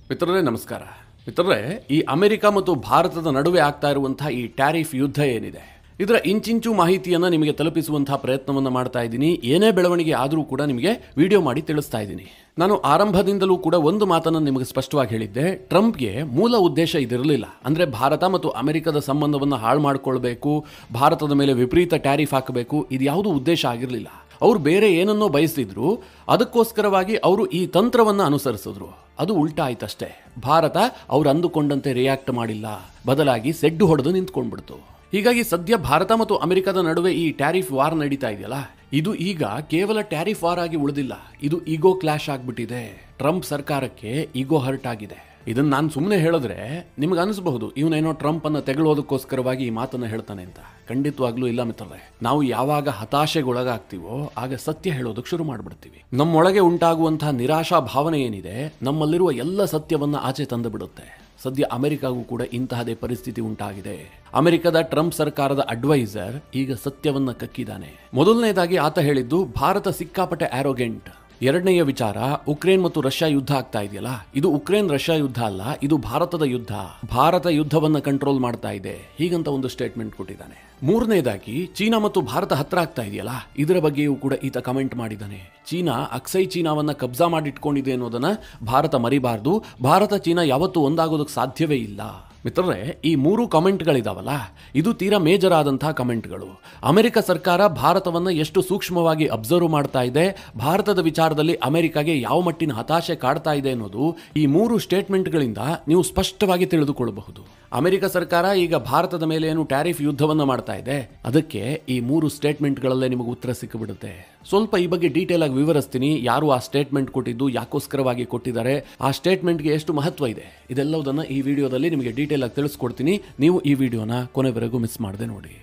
ಮಿತ್ರರೇ ನಮಸ್ಕಾರ. ಮಿತ್ರರೇ, ಈ ಅಮೆರಿಕ ಮತ್ತು ಭಾರತದ ನಡುವೆ ಆಗ್ತಾ ಇರುವಂತಹ ಈ ಟ್ಯಾರಿಫ್ ಯುದ್ಧ ಏನಿದೆ, ಇದರ ಇಂಚಿಂಚು ಮಾಹಿತಿಯನ್ನು ನಿಮಗೆ ತಲುಪಿಸುವಂತಹ ಪ್ರಯತ್ನವನ್ನು ಮಾಡ್ತಾ ಇದ್ದೀನಿ. ಏನೇ ಬೆಳವಣಿಗೆ ಆದರೂ ಕೂಡ ನಿಮಗೆ ವಿಡಿಯೋ ಮಾಡಿ ತಿಳಿಸ್ತಾ ಇದ್ದೀನಿ. ನಾನು ಆರಂಭದಿಂದಲೂ ಕೂಡ ಒಂದು ಮಾತನ್ನು ನಿಮಗೆ ಸ್ಪಷ್ಟವಾಗಿ ಹೇಳಿದ್ದೆ. ಟ್ರಂಪ್ಗೆ ಮೂಲ ಉದ್ದೇಶ ಇದಿರಲಿಲ್ಲ. ಅಂದರೆ ಭಾರತ ಮತ್ತು ಅಮೆರಿಕದ ಸಂಬಂಧವನ್ನು ಹಾಳು ಮಾಡಿಕೊಳ್ಬೇಕು, ಭಾರತದ ಮೇಲೆ ವಿಪರೀತ ಟ್ಯಾರಿಫ್ ಹಾಕಬೇಕು, ಇದು ಯಾವುದೂ ಉದ್ದೇಶ ಆಗಿರಲಿಲ್ಲ. ಅವ್ರು ಬೇರೆ ಏನನ್ನೋ ಬಯಸ್ತಿದ್ರು, ಅದಕ್ಕೋಸ್ಕರವಾಗಿ ಅವರು ಈ ತಂತ್ರವನ್ನು ಅನುಸರಿಸಿದ್ರು. ಅದು ಉಲ್ಟಾ ಆಯ್ತಷ್ಟೇ. ಭಾರತ ಅವ್ರು ಅಂದುಕೊಂಡಂತೆ ರಿಯಾಕ್ಟ್ ಮಾಡಿಲ್ಲ, ಬದಲಾಗಿ ಸೆಡ್ಡು ಹೊಡೆದು ನಿಂತ್ಕೊಂಡ್ಬಿಡ್ತು. ಹೀಗಾಗಿ ಸದ್ಯ ಭಾರತ ಮತ್ತು ಅಮೆರಿಕದ ನಡುವೆ ಈ ಟ್ಯಾರಿಫ್ ವಾರ್ ನಡೀತಾ ಇದೆಯಲ್ಲ, ಇದು ಈಗ ಕೇವಲ ಟ್ಯಾರಿಫ್ ವಾರ್ ಆಗಿ ಉಳಿದಿಲ್ಲ, ಇದು ಈಗೋ ಕ್ಲಾಶ್ ಆಗ್ಬಿಟ್ಟಿದೆ. ಟ್ರಂಪ್ ಸರ್ಕಾರಕ್ಕೆ ಈಗೋ ಹರ್ಟ್ ಆಗಿದೆ. ಇದನ್ನ ನಾನು ಸುಮ್ಮನೆ ಹೇಳಿದ್ರೆ ನಿಮ್ಗೆ ಅನಿಸಬಹುದು, ಇವನೇನೋ ಟ್ರಂಪ್ ಅನ್ನ ತೆಗೊಳ್ಳೋದಕ್ಕೋಸ್ಕರವಾಗಿ ಈ ಮಾತನ್ನ ಹೇಳ್ತಾನೆ ಅಂತ. ಖಂಡಿತವಾಗ್ಲೂ ಇಲ್ಲ ಮಿತ್ರರೇ. ನಾವು ಯಾವಾಗ ಹತಾಶೆಗೊಳಗಾಗ್ತೀವೋ ಆಗ ಸತ್ಯ ಹೇಳೋದಕ್ಕೆ ಶುರು ಮಾಡ್ಬಿಡ್ತೀವಿ. ನಮ್ಮೊಳಗೆ ಉಂಟಾಗುವಂತಹ ನಿರಾಶಾ ಭಾವನೆ ಏನಿದೆ, ನಮ್ಮಲ್ಲಿರುವ ಎಲ್ಲ ಸತ್ಯವನ್ನ ಆಚೆ ತಂದು ಬಿಡುತ್ತೆ. ಸದ್ಯ ಅಮೆರಿಕಾಗೂ ಕೂಡ ಇಂತಹದೇ ಪರಿಸ್ಥಿತಿ ಉಂಟಾಗಿದೆ. ಅಮೆರಿಕದ ಟ್ರಂಪ್ ಸರ್ಕಾರದ ಅಡ್ವೈಸರ್ ಈಗ ಸತ್ಯವನ್ನ ಕಕ್ಕಿದ್ದಾನೆ. ಮೊದಲನೇದಾಗಿ ಆತ ಹೇಳಿದ್ದು, ಭಾರತ ಸಿಕ್ಕಾಪಟ್ಟೆ ಆರೋಗೆಂಟ್. ಎರಡನೆಯ ವಿಚಾರ, ಉಕ್ರೇನ್ ಮತ್ತು ರಷ್ಯಾ ಯುದ್ಧ ಆಗ್ತಾ ಇದೆಯಲ್ಲ, ಇದು ಉಕ್ರೇನ್ ರಷ್ಯಾ ಯುದ್ಧ ಅಲ್ಲ, ಇದು ಭಾರತದ ಯುದ್ಧ. ಭಾರತ ಯುದ್ಧವನ್ನ ಕಂಟ್ರೋಲ್ ಮಾಡ್ತಾ ಇದೆ, ಹೀಗಂತ ಒಂದು ಸ್ಟೇಟ್ಮೆಂಟ್ ಕೊಟ್ಟಿದ್ದಾನೆ. ಮೂರನೇದಾಗಿ, ಚೀನಾ ಮತ್ತು ಭಾರತ ಹತ್ರ ಆಗ್ತಾ ಇದೆಯಲ್ಲ, ಇದರ ಬಗ್ಗೆಯೂ ಕೂಡ ಈತ ಕಮೆಂಟ್ ಮಾಡಿದ್ದಾನೆ. ಚೀನಾ ಅಕ್ಸೈ ಚೀನಾವನ್ನ ಕಬ್ಜಾ ಮಾಡಿಟ್ಕೊಂಡಿದೆ ಅನ್ನೋದನ್ನ ಭಾರತ ಮರಿಬಾರ್ದು. ಭಾರತ ಚೀನಾ ಯಾವತ್ತೂ ಒಂದಾಗೋದಕ್ಕೆ ಸಾಧ್ಯವೇ ಇಲ್ಲ. ಮಿತ್ರರೇ, ಈ ಮೂರು ಕಮೆಂಟ್ಗಳಿದಾವಲ್ಲ, ಇದು ತೀರಾ ಮೇಜರ್ ಆದಂತಹ ಕಮೆಂಟ್ಗಳು. ಅಮೆರಿಕ ಸರ್ಕಾರ ಭಾರತವನ್ನು ಎಷ್ಟು ಸೂಕ್ಷ್ಮವಾಗಿ ಅಬ್ಸರ್ವ್ ಮಾಡ್ತಾ ಇದೆ, ಭಾರತದ ವಿಚಾರದಲ್ಲಿ ಅಮೆರಿಕಾಗೆ ಯಾವ ಮಟ್ಟಿನ ಹತಾಶೆ ಕಾಡ್ತಾ ಇದೆ ಅನ್ನೋದು ಈ ಮೂರು ಸ್ಟೇಟ್ಮೆಂಟ್ಗಳಿಂದ ನೀವು ಸ್ಪಷ್ಟವಾಗಿ ತಿಳಿದುಕೊಳ್ಳಬಹುದು. ಅಮೆರಿಕ ಸರ್ಕಾರ ಈಗ ಭಾರತದ ಮೇಲೆ ಏನು ಟ್ಯಾರಿಫ್ ಯುದ್ಧವನ್ನ ಮಾಡ್ತಾ ಇದೆ, ಅದಕ್ಕೆ ಈ ಮೂರು ಸ್ಟೇಟ್ಮೆಂಟ್ಗಳಲ್ಲೇ ನಿಮಗೆ ಉತ್ತರ ಸಿಕ್ಕಿಬಿಡುತ್ತೆ. ಸ್ವಲ್ಪ ಈ ಬಗ್ಗೆ ಡೀಟೇಲ್ ಆಗಿ ವಿವರಿಸ್ತೀನಿ. ಯಾರು ಆ ಸ್ಟೇಟ್ಮೆಂಟ್ ಕೊಟ್ಟಿದ್ದು, ಯಾಕೋಸ್ಕರವಾಗಿ ಕೊಟ್ಟಿದ್ದಾರೆ, ಆ ಸ್ಟೇಟ್ಮೆಂಟ್ಗೆ ಎಷ್ಟು ಮಹತ್ವ ಇದೆ, ಇದೆಲ್ಲವುದನ್ನ ಈ ವಿಡಿಯೋದಲ್ಲಿ ನಿಮಗೆ ಡೀಟೇಲ್ ಆಗಿ ತಿಳಿಸ್ಕೊಡ್ತೀನಿ. ನೀವು ಈ ವಿಡಿಯೋನ ಕೊನೆವರೆಗೂ ಮಿಸ್ ಮಾಡದೆ ನೋಡಿ.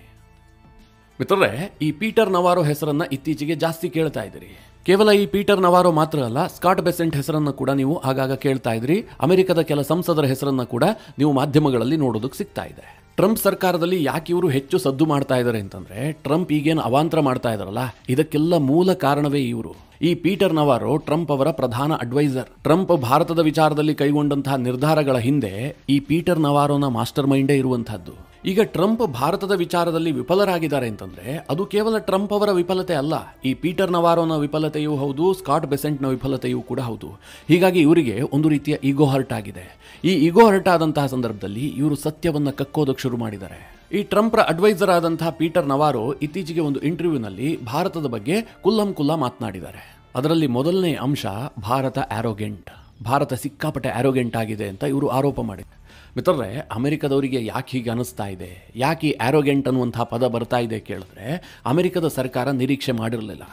ಮಿತ್ರರೇ, ಈ ಪೀಟರ್ ನವಾರೋ ಹೆಸರನ್ನ ಇತ್ತೀಚೆಗೆ ಜಾಸ್ತಿ ಕೇಳ್ತಾ ಇದ್ದೀರಿ. ಕೇವಲ ಈ ಪೀಟರ್ ನವಾರೋ ಮಾತ್ರ ಅಲ್ಲ, ಸ್ಕಾಟ್ ಬೆಸೆಂಟ್ ಹೆಸರನ್ನ ಕೂಡ ನೀವು ಆಗಾಗ ಕೇಳ್ತಾ ಇದ್ರಿ. ಅಮೆರಿಕದ ಕೆಲ ಸಂಸದರ ಹೆಸರನ್ನ ಕೂಡ ನೀವು ಮಾಧ್ಯಮಗಳಲ್ಲಿ ನೋಡೋದಕ್ಕೆ ಸಿಗ್ತಾ ಇದೆ. ಟ್ರಂಪ್ ಸರ್ಕಾರದಲ್ಲಿ ಯಾಕೆ ಇವರು ಹೆಚ್ಚು ಸದ್ದು ಮಾಡ್ತಾ ಇದ್ದಾರೆ ಅಂತಂದ್ರೆ, ಟ್ರಂಪ್ ಈಗೇನು ಅವಾಂತರ ಮಾಡ್ತಾ ಇದಾರಲ್ಲ, ಇದಕ್ಕೆಲ್ಲ ಮೂಲ ಕಾರಣವೇ ಇವರು. ಈ ಪೀಟರ್ ನವಾರೋ ಟ್ರಂಪ್ ಅವರ ಪ್ರಧಾನ ಅಡ್ವೈಸರ್. ಟ್ರಂಪ್ ಭಾರತದ ವಿಚಾರದಲ್ಲಿ ಕೈಗೊಂಡಂತಹ ನಿರ್ಧಾರಗಳ ಹಿಂದೆ ಈ ಪೀಟರ್ ನವಾರೋನ ಮಾಸ್ಟರ್ ಮೈಂಡೇ ಇರುವಂತಹದ್ದು. ಈಗ ಟ್ರಂಪ್ ಭಾರತದ ವಿಚಾರದಲ್ಲಿ ವಿಫಲರಾಗಿದ್ದಾರೆ ಅಂತಂದ್ರೆ ಅದು ಕೇವಲ ಟ್ರಂಪ್ ಅವರ ವಿಫಲತೆ ಅಲ್ಲ, ಈ ಪೀಟರ್ ನವಾರೋನ ವಿಫಲತೆಯೂ ಹೌದು, ಸ್ಕಾಟ್ ಬೆಸೆಂಟ್ನ ವಿಫಲತೆಯೂ ಕೂಡ ಹೌದು. ಹೀಗಾಗಿ ಇವರಿಗೆ ಒಂದು ರೀತಿಯ ಈಗೋ ಹರ್ಟ್ ಆಗಿದೆ. ಈ ಈಗೋ ಹರ್ಟ್ ಆದಂತಹ ಸಂದರ್ಭದಲ್ಲಿ ಇವರು ಸತ್ಯವನ್ನ ಕಕ್ಕೋದಕ್ಕೆ ಶುರು ಮಾಡಿದ್ದಾರೆ. ಈ ಟ್ರಂಪ್ರ ಅಡ್ವೈಸರ್ ಆದಂತಹ ಪೀಟರ್ ನವಾರೋ ಇತ್ತೀಚೆಗೆ ಒಂದು ಇಂಟರ್ವ್ಯೂನಲ್ಲಿ ಭಾರತದ ಬಗ್ಗೆ ಕುಲ್ಲಂ ಮಾತನಾಡಿದ್ದಾರೆ. ಅದರಲ್ಲಿ ಮೊದಲನೇ ಅಂಶ, ಭಾರತ ಆರೋಗೆಂಟ್. ಭಾರತ ಸಿಕ್ಕಾಪಟ್ಟೆ ಆರೋಗೆಂಟ್ ಆಗಿದೆ ಅಂತ ಇವರು ಆರೋಪ ಮಾಡಿದ್ದಾರೆ. ಮಿತ್ರರೇ, ಅಮೆರಿಕದವರಿಗೆ ಯಾಕೆ ಹೀಗೆ ಅನಿಸ್ತಾ ಇದೆ, ಯಾಕೆ ಈ ಆರೋಗೆಂಟ್ ಅನ್ನುವಂತಹ ಪದ ಬರ್ತಾ ಇದೆ ಕೇಳಿದ್ರೆ, ಅಮೆರಿಕದ ಸರ್ಕಾರ ನಿರೀಕ್ಷೆ ಮಾಡಿರಲಿಲ್ಲ.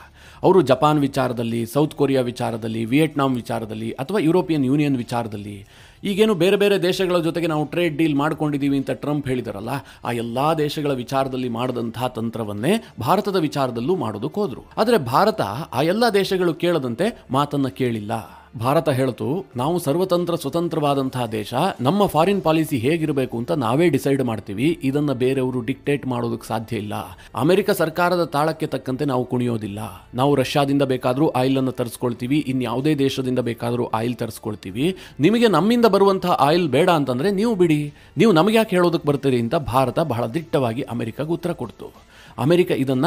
ಅವರು ಜಪಾನ್ ವಿಚಾರದಲ್ಲಿ, ಸೌತ್ ಕೊರಿಯಾ ವಿಚಾರದಲ್ಲಿ, ವಿಯೆಟ್ನಾಂ ವಿಚಾರದಲ್ಲಿ ಅಥವಾ ಯುರೋಪಿಯನ್ ಯೂನಿಯನ್ ವಿಚಾರದಲ್ಲಿ, ಈಗೇನು ಬೇರೆ ಬೇರೆ ದೇಶಗಳ ಜೊತೆಗೆ ನಾವು ಟ್ರೇಡ್ ಡೀಲ್ ಮಾಡ್ಕೊಂಡಿದ್ದೀವಿ ಅಂತ ಟ್ರಂಪ್ ಹೇಳಿದಾರಲ್ಲ, ಆ ಎಲ್ಲ ದೇಶಗಳ ವಿಚಾರದಲ್ಲಿ ಮಾಡಿದಂತಹ ತಂತ್ರವನ್ನೇ ಭಾರತದ ವಿಚಾರದಲ್ಲೂ ಮಾಡೋದಕ್ಕೆ ಹೋದ್ರು. ಆದರೆ ಭಾರತ ಆ ಎಲ್ಲ ದೇಶಗಳು ಕೇಳದಂತೆ ಮಾತನ್ನ ಕೇಳಿಲ್ಲ. ಭಾರತ ಹೇಳ್ತು, ನಾವು ಸರ್ವತಂತ್ರ ಸ್ವತಂತ್ರವಾದಂತಹ ದೇಶ, ನಮ್ಮ ಫಾರಿನ್ ಪಾಲಿಸಿ ಹೇಗಿರಬೇಕು ಅಂತ ನಾವೇ ಡಿಸೈಡ್ ಮಾಡ್ತೀವಿ, ಇದನ್ನ ಬೇರೆಯವರು ಡಿಕ್ಟೇಟ್ ಮಾಡೋದಕ್ಕೆ ಸಾಧ್ಯ ಇಲ್ಲ. ಅಮೆರಿಕ ಸರ್ಕಾರದ ತಾಳಕ್ಕೆ ತಕ್ಕಂತೆ ನಾವು ಕುಣಿಯೋದಿಲ್ಲ. ನಾವು ರಷ್ಯಾದಿಂದ ಬೇಕಾದರೂ ಆಯಿಲ್ ಅನ್ನು ತರಿಸ್ಕೊಳ್ತೀವಿ, ಇನ್ಯಾವುದೇ ದೇಶದಿಂದ ಬೇಕಾದರೂ ಆಯಿಲ್ ತರಿಸ್ಕೊಳ್ತೀವಿ. ನಿಮಗೆ ನಮ್ಮಿಂದ ಬರುವಂತಹ ಆಯಿಲ್ ಬೇಡ ಅಂತಂದ್ರೆ ನೀವು ಬಿಡಿ, ನೀವು ನಮಗೆ ಯಾಕೆ ಹೇಳೋದಕ್ಕೆ ಬರ್ತೀರಿ ಅಂತ ಭಾರತ ಬಹಳ ದಿಟ್ಟವಾಗಿ ಅಮೆರಿಕಾಗೆ ಉತ್ತರ ಕೊಡ್ತು. ಅಮೆರಿಕ ಇದನ್ನ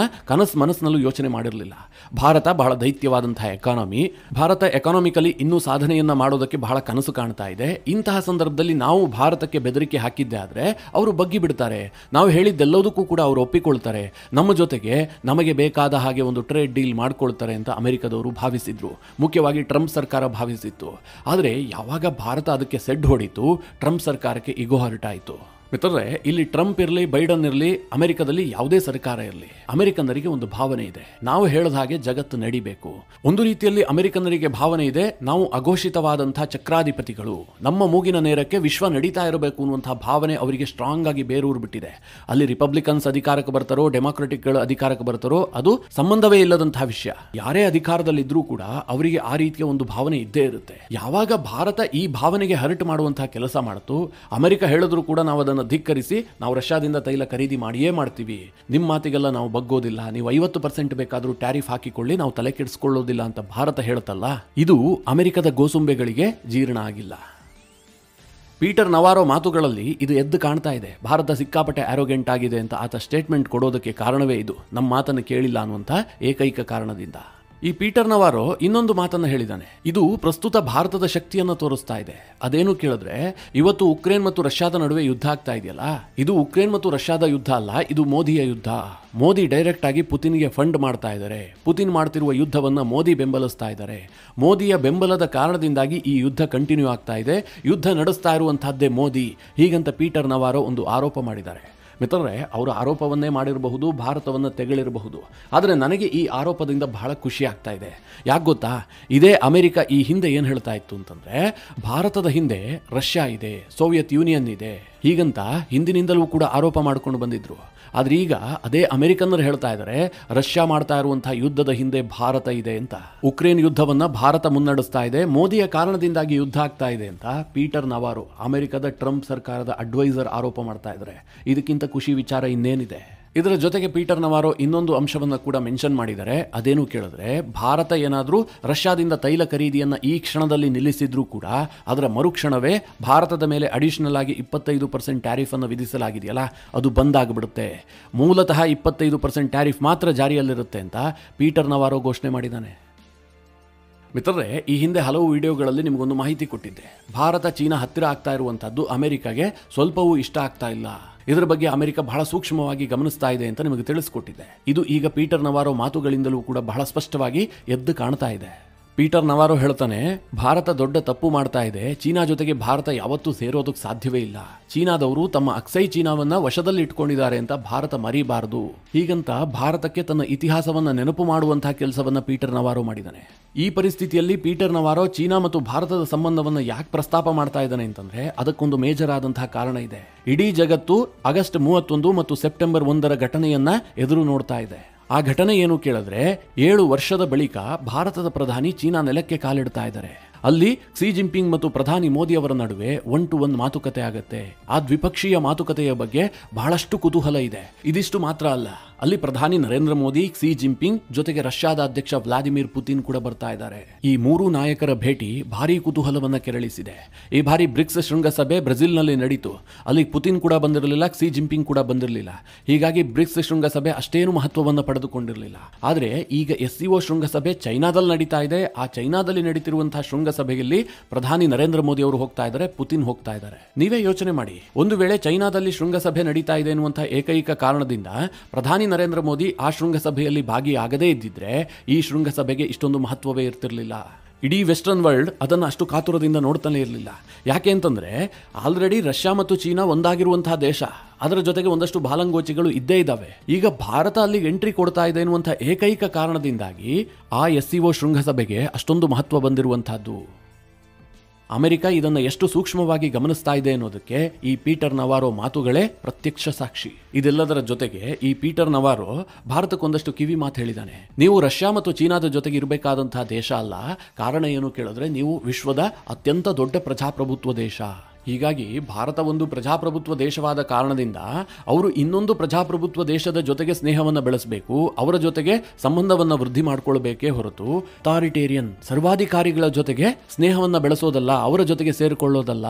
ಮನಸ್ಸಿನಲ್ಲೂ ಯೋಚನೆ ಮಾಡಿರಲಿಲ್ಲ. ಭಾರತ ಬಹಳ ದೈತ್ಯವಾದಂತಹ ಎಕಾನಮಿ, ಭಾರತ ಎಕಾನಮಿಕಲಿ ಇನ್ನೂ ಸಾಧನೆಯನ್ನ ಮಾಡೋದಕ್ಕೆ ಬಹಳ ಕನಸು ಕಾಣ್ತಾ ಇದೆ. ಇಂತಹ ಸಂದರ್ಭದಲ್ಲಿ ನಾವು ಭಾರತಕ್ಕೆ ಬೆದರಿಕೆ ಹಾಕಿದ್ದೆ ಆದ್ರೆ ಅವರು ಬಗ್ಗಿ ಬಿಡ್ತಾರೆ, ನಾವು ಹೇಳಿದ್ದೆಲ್ಲದಕ್ಕೂ ಕೂಡ ಅವರು ಒಪ್ಪಿಕೊಳ್ತಾರೆ, ನಮ್ಮ ಜೊತೆಗೆ ನಮಗೆ ಬೇಕಾದ ಹಾಗೆ ಒಂದು ಟ್ರೇಡ್ ಡೀಲ್ ಮಾಡ್ಕೊಳ್ತಾರೆ ಅಂತ ಅಮೆರಿಕದವರು ಭಾವಿಸಿದ್ರು. ಮುಖ್ಯವಾಗಿ ಟ್ರಂಪ್ ಸರ್ಕಾರ ಭಾವಿಸಿತ್ತು. ಆದರೆ ಯಾವಾಗ ಭಾರತ ಅದಕ್ಕೆ ಸೆಡ್ ಹೊಡಿತು, ಟ್ರಂಪ್ ಸರ್ಕಾರಕ್ಕೆ ಈಗೋ ಹರ್ಟ್ ಆಯಿತು. ಮಿತ್ರರೇ, ಇಲ್ಲಿ ಟ್ರಂಪ್ ಇರಲಿ, ಬೈಡನ್ ಇರಲಿ, ಅಮೆರಿಕದಲ್ಲಿ ಯಾವುದೇ ಸರ್ಕಾರ ಇರಲಿ, ಅಮೆರಿಕನ್ನರಿಗೆ ಒಂದು ಭಾವನೆ ಇದೆ, ನಾವು ಹೇಳಿದ ಹಾಗೆ ಜಗತ್ತು ನಡಿಬೇಕು. ಒಂದು ರೀತಿಯಲ್ಲಿ ಅಮೆರಿಕನ್ನರಿಗೆ ಭಾವನೆ ಇದೆ, ನಾವು ಅಘೋಷಿತವಾದಂತಹ ಚಕ್ರಾಧಿಪತಿಗಳು, ನಮ್ಮ ಮೂಗಿನ ನೇರಕ್ಕೆ ವಿಶ್ವ ನಡೀತಾ ಇರಬೇಕು ಅನ್ನುವಂತಹ ಭಾವನೆ ಅವರಿಗೆ ಸ್ಟ್ರಾಂಗ್ ಆಗಿ ಬೇರೂರು ಬಿಟ್ಟಿದೆ. ಅಲ್ಲಿ ರಿಪಬ್ಲಿಕನ್ಸ್ ಅಧಿಕಾರಕ್ಕೆ ಬರ್ತಾರೋ, ಡೆಮಾಕ್ರೆಟಿಕ್ಗಳು ಅಧಿಕಾರಕ್ಕೆ ಬರ್ತಾರೋ, ಅದು ಸಂಬಂಧವೇ ಇಲ್ಲದಂತಹ ವಿಷಯ. ಯಾರೇ ಅಧಿಕಾರದಲ್ಲಿದ್ರೂ ಕೂಡ ಅವರಿಗೆ ಆ ರೀತಿಯ ಒಂದು ಭಾವನೆ ಇದ್ದೇ ಇರುತ್ತೆ. ಯಾವಾಗ ಭಾರತ ಈ ಭಾವನೆಗೆ ಹರ್ಟ್ ಮಾಡುವಂತಹ ಕೆಲಸ ಮಾಡಿತು, ಅಮೆರಿಕ ಹೇಳಿದ್ರು ಕೂಡ ನಾವು ಅದನ್ನು ಧಿಕ್ಕರಿಸಿ, ನಾವು ರಷ್ಯಾದಿಂದ ತೈಲ ಖರೀದಿ ಮಾಡಿಯೇ ಮಾಡ್ತೀವಿ, ನಿಮ್ಮ ಮಾತಿಗೆಲ್ಲ ನಾವು ಬಗ್ಗೋದಿಲ್ಲ, ನೀವು 50% ಬೇಕಾದರೂ ಟ್ಯಾರಿಫ್ ಹಾಕಿಕೊಳ್ಳಿ, ನಾವು ತಲೆ ಕೆಡಿಸ್ಕೊಳ್ಳೋದಿಲ್ಲ ಅಂತ ಭಾರತ ಹೇಳ್ತಲ್ಲ, ಇದು ಅಮೆರಿಕದ ಗೋಸುಂಬೆಗಳಿಗೆ ಜೀರ್ಣ ಆಗಿಲ್ಲ. ಪೀಟರ್ ನವಾರೋ ಮಾತುಗಳಲ್ಲಿ ಇದು ಎದ್ದು ಕಾಣ್ತಾ ಇದೆ. ಭಾರತ ಸಿಕ್ಕಾಪಟ್ಟೆ ಆರೋಗೆಂಟ್ ಆಗಿದೆ ಅಂತ ಆತ ಸ್ಟೇಟ್ಮೆಂಟ್ ಕೊಡೋದಕ್ಕೆ ಕಾರಣವೇ ಇದು, ನಮ್ಮ ಮಾತನ್ನು ಕೇಳಿಲ್ಲ ಅನ್ನುವಂಥ ಏಕೈಕ ಕಾರಣದಿಂದ. ಈ ಪೀಟರ್ ನವಾರೋ ಇನ್ನೊಂದು ಮಾತನ್ನು ಹೇಳಿದ್ದಾನೆ. ಇದು ಪ್ರಸ್ತುತ ಭಾರತದ ಶಕ್ತಿಯನ್ನು ತೋರಿಸ್ತಾ ಇದೆ. ಅದೇನು ಕೇಳಿದ್ರೆ, ಇವತ್ತು ಉಕ್ರೇನ್ ಮತ್ತು ರಷ್ಯಾದ ನಡುವೆ ಯುದ್ಧ ಆಗ್ತಾ ಇದೆಯಲ್ಲ, ಇದು ಉಕ್ರೇನ್ ಮತ್ತು ರಷ್ಯಾದ ಯುದ್ಧ ಅಲ್ಲ, ಇದು ಮೋದಿಯ ಯುದ್ಧ. ಮೋದಿ ಡೈರೆಕ್ಟ್ ಆಗಿ ಪುತಿನ್ಗೆ ಫಂಡ್ ಮಾಡ್ತಾ ಇದ್ದಾರೆ. ಪುತಿನ್ ಮಾಡ್ತಿರುವ ಯುದ್ಧವನ್ನ ಮೋದಿ ಬೆಂಬಲಿಸ್ತಾ ಇದ್ದಾರೆ. ಮೋದಿಯ ಬೆಂಬಲದ ಕಾರಣದಿಂದಾಗಿ ಈ ಯುದ್ಧ ಕಂಟಿನ್ಯೂ ಆಗ್ತಾ ಇದೆ. ಯುದ್ಧ ನಡೆಸ್ತಾ ಇರುವಂತಹದ್ದೇ ಮೋದಿ, ಹೀಗಂತ ಪೀಟರ್ ನವಾರೋ ಒಂದು ಆರೋಪ ಮಾಡಿದ್ದಾರೆ. ಮಿತ್ರರೇ, ಅವರ ಆರೋಪವನ್ನೇ ಮಾಡಿರಬಹುದು, ಭಾರತವನ್ನು ತೆಗಳಿರಬಹುದು, ಆದರೆ ನನಗೆ ಈ ಆರೋಪದಿಂದ ಬಹಳ ಖುಷಿ ಆಗ್ತಾ ಇದೆ. ಯಾಕೆ ಗೊತ್ತಾ? ಇದೇ ಅಮೆರಿಕ ಈ ಹಿಂದೆ ಏನು ಹೇಳ್ತಾ ಇತ್ತು ಅಂತಂದ್ರೆ, ಭಾರತದ ಹಿಂದೆ ರಷ್ಯಾ ಇದೆ, ಸೋವಿಯತ್ ಯೂನಿಯನ್ ಇದೆ, ಹೀಗಂತ ಹಿಂದಿನಿಂದಲೂ ಕೂಡ ಆರೋಪ ಮಾಡ್ಕೊಂಡು ಬಂದಿದ್ರು. ಆದರೆ ಈಗ ಅದೇ ಅಮೆರಿಕನ್ನರು ಹೇಳ್ತಾ ಇದ್ದಾರೆ, ರಷ್ಯಾ ಮಾಡ್ತಾ ಇರುವಂತಹ ಯುದ್ಧದ ಹಿಂದೆ ಭಾರತ ಇದೆ ಅಂತ. ಉಕ್ರೇನ್ ಯುದ್ಧವನ್ನ ಭಾರತ ಮುನ್ನಡೆಸ್ತಾ ಇದೆ, ಮೋದಿಯ ಕಾರಣದಿಂದಾಗಿ ಯುದ್ಧ ಆಗ್ತಾ ಇದೆ ಅಂತ ಪೀಟರ್ ನವಾರೋ, ಅಮೆರಿಕದ ಟ್ರಂಪ್ ಸರ್ಕಾರದ ಅಡ್ವೈಸರ್, ಆರೋಪ ಮಾಡ್ತಾ ಇದ್ದಾರೆ. ಇದಕ್ಕಿಂತ ಖುಷಿ ವಿಚಾರ ಇನ್ನೇನಿದೆ? ಇದರ ಜೊತೆಗೆ ಪೀಟರ್ ನವಾರೋ ಇನ್ನೊಂದು ಅಂಶವನ್ನು ಕೂಡ ಮೆನ್ಷನ್ ಮಾಡಿದ್ದಾರೆ. ಅದೇನು ಕೇಳಿದ್ರೆ, ಭಾರತ ಏನಾದರೂ ರಷ್ಯಾದಿಂದ ತೈಲ ಖರೀದಿಯನ್ನು ಈ ಕ್ಷಣದಲ್ಲಿ ನಿಲ್ಲಿಸಿದ್ರೂ ಕೂಡ ಅದರ ಮರುಕ್ಷಣವೇ ಭಾರತದ ಮೇಲೆ ಅಡಿಷನಲ್ ಆಗಿ 25% ಟ್ಯಾರಿಫ್ ಅನ್ನು ವಿಧಿಸಲಾಗಿದೆಯಲ್ಲ, ಅದು ಬಂದಾಗ್ಬಿಡುತ್ತೆ. ಮೂಲತಃ 25% ಟ್ಯಾರಿಫ್ ಮಾತ್ರ ಜಾರಿಯಲ್ಲಿರುತ್ತೆ ಅಂತ ಪೀಟರ್ ನವಾರೋ ಘೋಷಣೆ ಮಾಡಿದ್ದಾನೆ. ಮಿತ್ರರೇ, ಈ ಹಿಂದೆ ಹಲವು ವಿಡಿಯೋಗಳಲ್ಲಿ ನಿಮಗೊಂದು ಮಾಹಿತಿ ಕೊಟ್ಟಿದ್ದೆ. ಭಾರತ ಚೀನಾ ಹತ್ತಿರ ಆಗ್ತಾ ಇರುವಂತಹದ್ದು ಅಮೆರಿಕಾಗೆ ಸ್ವಲ್ಪವೂ ಇಷ್ಟ ಆಗ್ತಾ ಇಲ್ಲ. ಇದರ ಬಗ್ಗೆ ಅಮೆರಿಕ ಬಹಳ ಸೂಕ್ಷ್ಮವಾಗಿ ಗಮನಿಸ್ತಾ ಇದೆ ಅಂತ ನಿಮಗೆ ತಿಳಿಸ್ಕೊಟ್ಟಿದ್ದೆ. ಇದು ಈಗ ಪೀಟರ್ ನವಾರೋ ಮಾತುಗಳಿಂದಲೂ ಕೂಡ ಬಹಳ ಸ್ಪಷ್ಟವಾಗಿ ಎದ್ದು ಕಾಣ್ತಾ ಇದೆ. ಪೀಟರ್ ನವಾರೋ ಹೇಳ್ತಾನೆ, ಭಾರತ ದೊಡ್ಡ ತಪ್ಪು ಮಾಡ್ತಾ ಇದೆ. ಚೀನಾ ಜೊತೆಗೆ ಭಾರತ ಯಾವತ್ತೂ ಸೇರೋದಕ್ಕೆ ಸಾಧ್ಯವೇ ಇಲ್ಲ. ಚೀನಾದವರು ತಮ್ಮ ಅಕ್ಸೈ ಚೀನಾವನ್ನ ವಶದಲ್ಲಿ ಇಟ್ಕೊಂಡಿದ್ದಾರೆ ಅಂತ ಭಾರತ ಮರಿಬಾರದು, ಹೀಗಂತ ಭಾರತಕ್ಕೆ ತನ್ನ ಇತಿಹಾಸವನ್ನ ನೆನಪು ಮಾಡುವಂತಹ ಕೆಲಸವನ್ನ ಪೀಟರ್ ನವಾರೋ ಮಾಡಿದ್ದಾನೆ. ಈ ಪರಿಸ್ಥಿತಿಯಲ್ಲಿ ಪೀಟರ್ ನವಾರೋ ಚೀನಾ ಮತ್ತು ಭಾರತದ ಸಂಬಂಧವನ್ನ ಯಾಕೆ ಪ್ರಸ್ತಾಪ ಮಾಡ್ತಾ ಇದ್ದಾನೆ ಅಂತಂದ್ರೆ, ಅದಕ್ಕೊಂದು ಮೇಜರ್ ಆದಂತಹ ಕಾರಣ ಇದೆ. ಇಡೀ ಜಗತ್ತು ಆಗಸ್ಟ್ 31 ಮತ್ತು ಸೆಪ್ಟೆಂಬರ್ 1 ಘಟನೆಯನ್ನ ಎದುರು ನೋಡ್ತಾ ಇದೆ. ಆ ಘಟನೆ ಏನು ಕೇಳಿದ್ರೆ, 7 ವರ್ಷದ ಬಳಿಕ ಭಾರತದ ಪ್ರಧಾನಿ ಚೀನಾ ನೆಲಕ್ಕೆ ಕಾಲಿಡ್ತಾ ಇದ್ದಾರೆ. ಅಲ್ಲಿ ಕ್ಸಿ ಜಿನ್ಪಿಂಗ್ ಮತ್ತು ಪ್ರಧಾನಿ ಮೋದಿ ಅವರ ನಡುವೆ 1-to-1 ಮಾತುಕತೆ ಆಗುತ್ತೆ. ಆ ದ್ವಿಪಕ್ಷೀಯ ಮಾತುಕತೆಯ ಬಗ್ಗೆ ಬಹಳಷ್ಟು ಕುತೂಹಲ ಇದೆ. ಇದಿಷ್ಟು ಮಾತ್ರ ಅಲ್ಲ, ಅಲ್ಲಿ ಪ್ರಧಾನಿ ನರೇಂದ್ರ ಮೋದಿ, ಕ್ಸಿ ಜಿನ್ಪಿಂಗ್ ಜೊತೆಗೆ ರಷ್ಯಾದ ಅಧ್ಯಕ್ಷ ವ್ಲಾದಿಮಿರ್ ಪುತಿನ್ ಕೂಡ ಬರ್ತಾ ಇದ್ದಾರೆ. ಈ ಮೂರು ನಾಯಕರ ಭೇಟಿ ಭಾರಿ ಕುತೂಹಲವನ್ನ ಕೆರಳಿಸಿದೆ. ಈ ಬಾರಿ ಬ್ರಿಕ್ಸ್ ಶೃಂಗಸಭೆ ಬ್ರೆಜಿಲ್ನಲ್ಲಿ ನಡೀತು. ಅಲ್ಲಿ ಪುತಿನ್ ಕೂಡ ಬಂದಿರಲಿಲ್ಲ, ಕ್ಸಿ ಜಿನ್ಪಿಂಗ್ ಕೂಡ ಬಂದಿರಲಿಲ್ಲ. ಹೀಗಾಗಿ ಬ್ರಿಕ್ಸ್ ಶೃಂಗಸಭೆ ಅಷ್ಟೇನು ಮಹತ್ವವನ್ನು ಪಡೆದುಕೊಂಡಿರಲಿಲ್ಲ. ಆದರೆ ಈಗ SCO ಶೃಂಗಸಭೆ ಚೈನಾದಲ್ಲಿ ನಡೀತಾ ಇದೆ. ಆ ಚೈನಾದಲ್ಲಿ ನಡೀತಿರುವಂತಹ ಶೃಂಗಸಭೆಯಲ್ಲಿ ಪ್ರಧಾನಿ ನರೇಂದ್ರ ಮೋದಿ ಅವರು ಹೋಗ್ತಾ ಇದ್ದಾರೆ, ಪುತಿನ್ ಹೋಗ್ತಾ ಇದ್ದಾರೆ. ನೀವೇ ಯೋಚನೆ ಮಾಡಿ, ಒಂದು ವೇಳೆ ಚೈನಾದಲ್ಲಿ ಶೃಂಗಸಭೆ ನಡೀತಾ ಇದೆ ಎನ್ನುವಂತಹ ಏಕೈಕ ಕಾರಣದಿಂದ ಪ್ರಧಾನಿ ನರೇಂದ್ರ ಮೋದಿ ಆ ಶೃಂಗಸಭೆಯಲ್ಲಿ ಭಾಗಿಯಾಗದೇ ಇದ್ದಿದ್ರೆ ಈ ಶೃಂಗಸಭೆಗೆ ಇಷ್ಟೊಂದು ಮಹತ್ವವೇ ಇರ್ತಿರ್ಲಿಲ್ಲ. ಇಡೀ ವೆಸ್ಟರ್ನ್ ವರ್ಲ್ಡ್ ಅದನ್ನು ಅಷ್ಟು ಕಾತುರದಿಂದ ನೋಡ್ತಾನೆ ಇರಲಿಲ್ಲ. ಯಾಕೆ ಅಂತಂದ್ರೆ, ಆಲ್ರೆಡಿ ರಷ್ಯಾ ಮತ್ತು ಚೀನಾ ಒಂದಾಗಿರುವಂತಹ ದೇಶ, ಅದರ ಜೊತೆಗೆ ಒಂದಷ್ಟು ಬಾಲಂಗೋಚಿಗಳು ಇದ್ದೇ ಇದ್ದಾವೆ. ಈಗ ಭಾರತ ಅಲ್ಲಿಗೆ ಎಂಟ್ರಿ ಕೊಡ್ತಾ ಇದೆ ಎನ್ನುವಂತಹ ಏಕೈಕ ಕಾರಣದಿಂದಾಗಿ ಆ SCO ಶೃಂಗಸಭೆಗೆ ಅಷ್ಟೊಂದು ಮಹತ್ವ ಬಂದಿರುವಂತಹದ್ದು. ಅಮೆರಿಕ ಇದನ್ನು ಎಷ್ಟು ಸೂಕ್ಷ್ಮವಾಗಿ ಗಮನಿಸ್ತಾ ಇದೆ ಅನ್ನೋದಕ್ಕೆ ಈ ಪೀಟರ್ ನವಾರೋ ಮಾತುಗಳೇ ಪ್ರತ್ಯಕ್ಷ ಸಾಕ್ಷಿ. ಇದೆಲ್ಲದರ ಜೊತೆಗೆ ಈ ಪೀಟರ್ ನವಾರೋ ಭಾರತಕ್ಕೊಂದಷ್ಟು ಕಿವಿ ಮಾತು ಹೇಳಿದ್ದಾನೆ. ನೀವು ರಷ್ಯಾ ಮತ್ತು ಚೀನಾದ ಜೊತೆಗೆ ಇರಬೇಕಾದಂತಹ ದೇಶ ಅಲ್ಲ. ಕಾರಣ ಏನು ಕೇಳಿದ್ರೆ, ನೀವು ವಿಶ್ವದ ಅತ್ಯಂತ ದೊಡ್ಡ ಪ್ರಜಾಪ್ರಭುತ್ವ ದೇಶ. ಹೀಗಾಗಿ ಭಾರತ ಒಂದು ಪ್ರಜಾಪ್ರಭುತ್ವ ದೇಶವಾದ ಕಾರಣದಿಂದ ಅವರು ಇನ್ನೊಂದು ಪ್ರಜಾಪ್ರಭುತ್ವ ದೇಶದ ಜೊತೆಗೆ ಸ್ನೇಹವನ್ನು ಬೆಳೆಸಬೇಕು, ಅವರ ಜೊತೆಗೆ ಸಂಬಂಧವನ್ನು ವೃದ್ಧಿ ಮಾಡಿಕೊಳ್ಬೇಕೇ ಹೊರತು ಅಥಾರಿಟೇರಿಯನ್ ಸರ್ವಾಧಿಕಾರಿಗಳ ಜೊತೆಗೆ ಸ್ನೇಹವನ್ನು ಬೆಳೆಸೋದಲ್ಲ, ಅವರ ಜೊತೆಗೆ ಸೇರಿಕೊಳ್ಳೋದಲ್ಲ.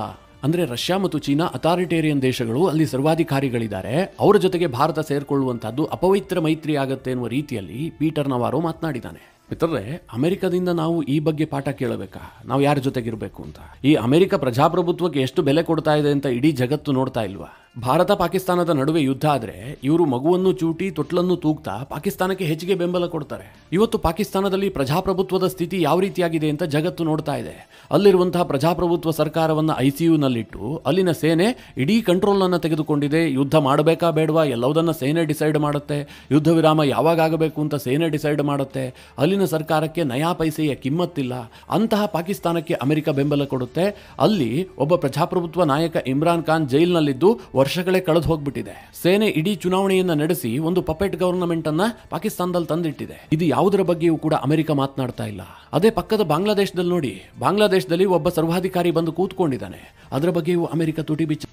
ಅಂದ್ರೆ ರಷ್ಯಾ ಮತ್ತು ಚೀನಾ ಅಥಾರಿಟೇರಿಯನ್ ದೇಶಗಳು, ಅಲ್ಲಿ ಸರ್ವಾಧಿಕಾರಿಗಳಿದ್ದಾರೆ, ಅವರ ಜೊತೆಗೆ ಭಾರತ ಸೇರಿಕೊಳ್ಳುವಂತಹದ್ದು ಅಪವಿತ್ರ ಮೈತ್ರಿ ಆಗತ್ತೆ ಎನ್ನುವ ರೀತಿಯಲ್ಲಿ ಪೀಟರ್ ನವಾರೋ ಮಾತನಾಡಿದ್ದಾನೆ. ಮಿತ್ರರೇ, ಅಮೆರಿಕದಿಂದ ನಾವು ಈ ಬಗ್ಗೆ ಪಾಠ ಕೇಳಬೇಕಾ? ನಾವು ಯಾರ ಜೊತೆಗಿರಬೇಕು ಅಂತ? ಈ ಅಮೆರಿಕ ಪ್ರಜಾಪ್ರಭುತ್ವಕ್ಕೆ ಎಷ್ಟು ಬೆಲೆ ಕೊಡ್ತಾ ಇದೆ ಅಂತ ಇಡೀ ಜಗತ್ತು ನೋಡ್ತಾ ಇಲ್ವಾ? ಭಾರತ ಪಾಕಿಸ್ತಾನದ ನಡುವೆ ಯುದ್ಧ ಆದ್ರೆ ಇವರು ಮಗುವನ್ನು ಚೂಟಿ ತೊಟ್ಲನ್ನು ತೂಗ್ತಾ ಪಾಕಿಸ್ತಾನಕ್ಕೆ ಹೆಚ್ಚಿಗೆ ಬೆಂಬಲ ಕೊಡ್ತಾರೆ. ಇವತ್ತು ಪಾಕಿಸ್ತಾನದಲ್ಲಿ ಪ್ರಜಾಪ್ರಭುತ್ವದ ಸ್ಥಿತಿ ಯಾವ ರೀತಿಯಾಗಿದೆ ಅಂತ ಜಗತ್ತು ನೋಡ್ತಾ ಇದೆ. ಅಲ್ಲಿರುವಂತಹ ಪ್ರಜಾಪ್ರಭುತ್ವ ಸರ್ಕಾರವನ್ನ ICUನಲ್ಲಿಟ್ಟು ಅಲ್ಲಿನ ಸೇನೆ ಇಡೀ ಕಂಟ್ರೋಲ್ ಅನ್ನು ತೆಗೆದುಕೊಂಡಿದೆ. ಯುದ್ಧ ಮಾಡಬೇಕಾ ಬೇಡವಾ ಎಲ್ಲವುದನ್ನ ಸೇನೆ ಡಿಸೈಡ್ ಮಾಡುತ್ತೆ. ಯುದ್ಧ ವಿರಾಮ ಯಾವಾಗ ಆಗಬೇಕು ಅಂತ ಸೇನೆ ಡಿಸೈಡ್ ಮಾಡುತ್ತೆ. ಅಲ್ಲಿನ ಸರ್ಕಾರಕ್ಕೆ ನಯಾ ಪೈಸೆಯ ಕಿಮ್ಮತ್ತಿಲ್ಲ. ಅಂತಹ ಪಾಕಿಸ್ತಾನಕ್ಕೆ ಅಮೆರಿಕ ಬೆಂಬಲ ಕೊಡುತ್ತೆ. ಅಲ್ಲಿ ಒಬ್ಬ ಪ್ರಜಾಪ್ರಭುತ್ವ ನಾಯಕ ಇಮ್ರಾನ್ ಖಾನ್ ಜೈಲಿನಲ್ಲಿದ್ದು ವರ್ಷಗಳೇ ಕಳೆದು ಹೋಗ್ಬಿಟ್ಟಿದೆ. ಸೇನೆ ಇಡೀ ಚುನಾವಣೆಯನ್ನ ನಡೆಸಿ ಒಂದು ಪಪೆಟ್ ಗವರ್ನಮೆಂಟ್ ಅನ್ನ ಪಾಕಿಸ್ತಾನದಲ್ಲಿ ತಂದಿಟ್ಟಿದೆ. ಇದು ಯಾವುದರ ಬಗ್ಗೆಯೂ ಕೂಡ ಅಮೆರಿಕ ಮಾತನಾಡ್ತಾ ಇಲ್ಲ. ಅದೇ ಪಕ್ಕದ ಬಾಂಗ್ಲಾದೇಶದಲ್ಲಿ ನೋಡಿ, ಬಾಂಗ್ಲಾದೇಶದಲ್ಲಿ ಒಬ್ಬ ಸರ್ವಾಧಿಕಾರಿ ಬಂದು ಕೂತ್ಕೊಂಡಿದ್ದಾನೆ. ಅದರ ಬಗ್ಗೆಯೂ ಅಮೆರಿಕ ತುಟಿ ಬಿಚ್ಚ.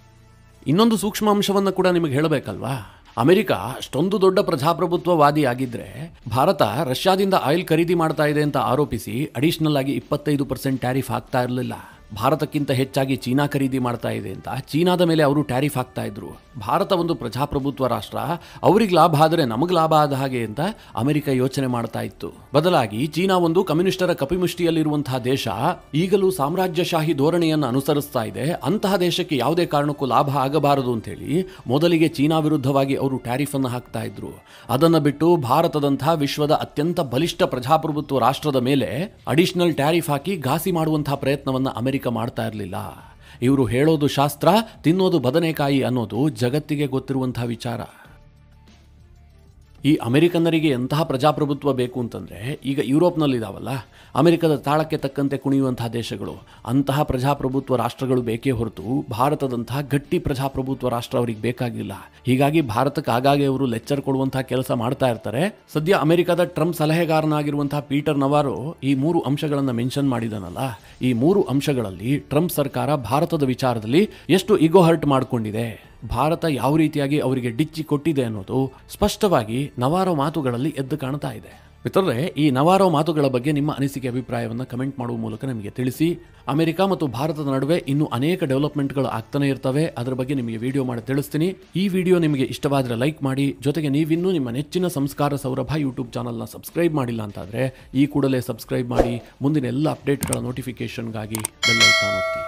ಇನ್ನೊಂದು ಸೂಕ್ಷ್ಮ ಅಂಶವನ್ನು ಕೂಡ ನಿಮಗೆ ಹೇಳಬೇಕಲ್ವಾ? ಅಮೆರಿಕ ಅಷ್ಟೊಂದು ದೊಡ್ಡ ಪ್ರಜಾಪ್ರಭುತ್ವವಾದಿ ಆಗಿದ್ರೆ ಭಾರತ ರಷ್ಯಾದಿಂದ ಆಯಿಲ್ ಖರೀದಿ ಮಾಡ್ತಾ ಇದೆ ಅಂತ ಆರೋಪಿಸಿ ಅಡಿಷನಲ್ ಆಗಿ 25% ಟ್ಯಾರಿಫ್ ಹಾಕ್ತಾ ಇರಲಿಲ್ಲ. ಭಾರತಕ್ಕಿಂತ ಹೆಚ್ಚಾಗಿ ಚೀನಾ ಖರೀದಿ ಮಾಡ್ತಾ ಇದೆ ಅಂತ ಚೀನಾದ ಮೇಲೆ ಅವರು ಟ್ಯಾರಿಫ್ ಹಾಕ್ತಾ ಇದ್ರು. ಭಾರತ ಒಂದು ಪ್ರಜಾಪ್ರಭುತ್ವ ರಾಷ್ಟ್ರ, ಅವ್ರಿಗೆ ಲಾಭ ಆದರೆ ನಮಗೆ ಲಾಭ ಆದ ಹಾಗೆ ಅಂತ ಅಮೆರಿಕ ಯೋಚನೆ ಮಾಡ್ತಾ ಇತ್ತು. ಬದಲಾಗಿ ಚೀನಾ ಒಂದು ಕಮ್ಯುನಿಸ್ಟರ ಕಪಿಮುಷ್ಟಿಯಲ್ಲಿರುವಂತಹ ದೇಶ, ಈಗಲೂ ಸಾಮ್ರಾಜ್ಯಶಾಹಿ ಧೋರಣೆಯನ್ನು ಅನುಸರಿಸ್ತಾ ಇದೆ. ಅಂತಹ ದೇಶಕ್ಕೆ ಯಾವುದೇ ಕಾರಣಕ್ಕೂ ಲಾಭ ಆಗಬಾರದು ಅಂತೇಳಿ ಮೊದಲಿಗೆ ಚೀನಾ ವಿರುದ್ಧವಾಗಿ ಅವರು ಟ್ಯಾರಿಫ್ ಅನ್ನು ಹಾಕ್ತಾ ಇದ್ರು. ಅದನ್ನು ಬಿಟ್ಟು ಭಾರತದಂತಹ ವಿಶ್ವದ ಅತ್ಯಂತ ಬಲಿಷ್ಠ ಪ್ರಜಾಪ್ರಭುತ್ವ ರಾಷ್ಟ್ರದ ಮೇಲೆ ಅಡಿಷನಲ್ ಟ್ಯಾರಿಫ್ ಹಾಕಿ ಘಾಸಿ ಮಾಡುವಂತಹ ಪ್ರಯತ್ನವನ್ನು ಅಮೆರಿಕ ಮಾಡ್ತಾ ಇರಲಿಲ್ಲ. ಇವರು ಹೇಳೋದು ಶಾಸ್ತ್ರ, ತಿನ್ನೋದು ಬದನೆಕಾಯಿ ಅನ್ನೋದು ಜಗತ್ತಿಗೆ ಗೊತ್ತಿರುವಂತಹ ವಿಚಾರ. ಈ ಅಮೆರಿಕನ್ನರಿಗೆ ಎಂತಹ ಪ್ರಜಾಪ್ರಭುತ್ವ ಬೇಕು ಅಂತಂದರೆ, ಈಗ ಯುರೋಪ್ನಲ್ಲಿದ್ದಾವಲ್ಲ ಅಮೆರಿಕದ ತಾಳಕ್ಕೆ ತಕ್ಕಂತೆ ಕುಣಿಯುವಂತಹ ದೇಶಗಳು, ಅಂತಹ ಪ್ರಜಾಪ್ರಭುತ್ವ ರಾಷ್ಟ್ರಗಳು ಬೇಕೇ ಹೊರತು ಭಾರತದಂತಹ ಗಟ್ಟಿ ಪ್ರಜಾಪ್ರಭುತ್ವ ರಾಷ್ಟ್ರ ಅವರಿಗೆ ಬೇಕಾಗಿಲ್ಲ. ಹೀಗಾಗಿ ಭಾರತಕ್ಕೆ ಆಗಾಗ್ಗೆ ಅವರು ಲೆಕ್ಚರ್ ಕೊಡುವಂತಹ ಕೆಲಸ ಮಾಡ್ತಾ ಇರ್ತಾರೆ. ಸದ್ಯ ಅಮೆರಿಕದ ಟ್ರಂಪ್ ಸಲಹೆಗಾರನಾಗಿರುವಂತಹ ಪೀಟರ್ ನವಾರೋ ಈ 3 ಅಂಶಗಳನ್ನು ಮೆನ್ಷನ್ ಮಾಡಿದಾನಲ್ಲ, ಈ 3 ಅಂಶಗಳಲ್ಲಿ ಟ್ರಂಪ್ ಸರ್ಕಾರ ಭಾರತದ ವಿಚಾರದಲ್ಲಿ ಎಷ್ಟು ಇಗೋ ಹರ್ಟ್ ಮಾಡಿಕೊಂಡಿದೆ, ಭಾರತ ಯಾವ ರೀತಿಯಾಗಿ ಅವರಿಗೆ ಡಿಚ್ಚಿ ಕೊಟ್ಟಿದೆ ಅನ್ನೋದು ಸ್ಪಷ್ಟವಾಗಿ ನವಾರೋ ಮಾತುಗಳಲ್ಲಿ ಎದ್ದು ಕಾಣ್ತಾ ಇದೆ. ಮಿತ್ರರೇ, ಈ ನವಾರೋ ಮಾತುಗಳ ಬಗ್ಗೆ ನಿಮ್ಮ ಅನಿಸಿಕೆ ಅಭಿಪ್ರಾಯವನ್ನು ಕಮೆಂಟ್ ಮಾಡುವ ಮೂಲಕ ನಮಗೆ ತಿಳಿಸಿ. ಅಮೆರಿಕ ಮತ್ತು ಭಾರತದ ನಡುವೆ ಇನ್ನೂ ಅನೇಕ ಡೆವಲಪ್ಮೆಂಟ್ಗಳು ಆಗ್ತಾನೆ ಇರ್ತವೆ, ಅದರ ಬಗ್ಗೆ ನಿಮಗೆ ವಿಡಿಯೋ ಮಾಡಿ ತಿಳಿಸ್ತೀನಿ. ಈ ವಿಡಿಯೋ ನಿಮಗೆ ಇಷ್ಟವಾದರೆ ಲೈಕ್ ಮಾಡಿ. ಜೊತೆಗೆ ನೀವಿನ್ನೂ ನಿಮ್ಮ ನೆಚ್ಚಿನ ಸಂಸ್ಕಾರ ಸೌರಭ ಯೂಟ್ಯೂಬ್ ಚಾನಲ್ನ ಸಬ್ಸ್ಕ್ರೈಬ್ ಮಾಡಿಲ್ಲ ಅಂತಾದರೆ ಈ ಕೂಡಲೇ ಸಬ್ಸ್ಕ್ರೈಬ್ ಮಾಡಿ. ಮುಂದಿನ ಎಲ್ಲ ಅಪ್ಡೇಟ್ಗಳ ನೋಟಿಫಿಕೇಷನ್ಗಾಗಿ ಬೆಲ್ ಐಕಾನ್ ಒತ್ತಿ.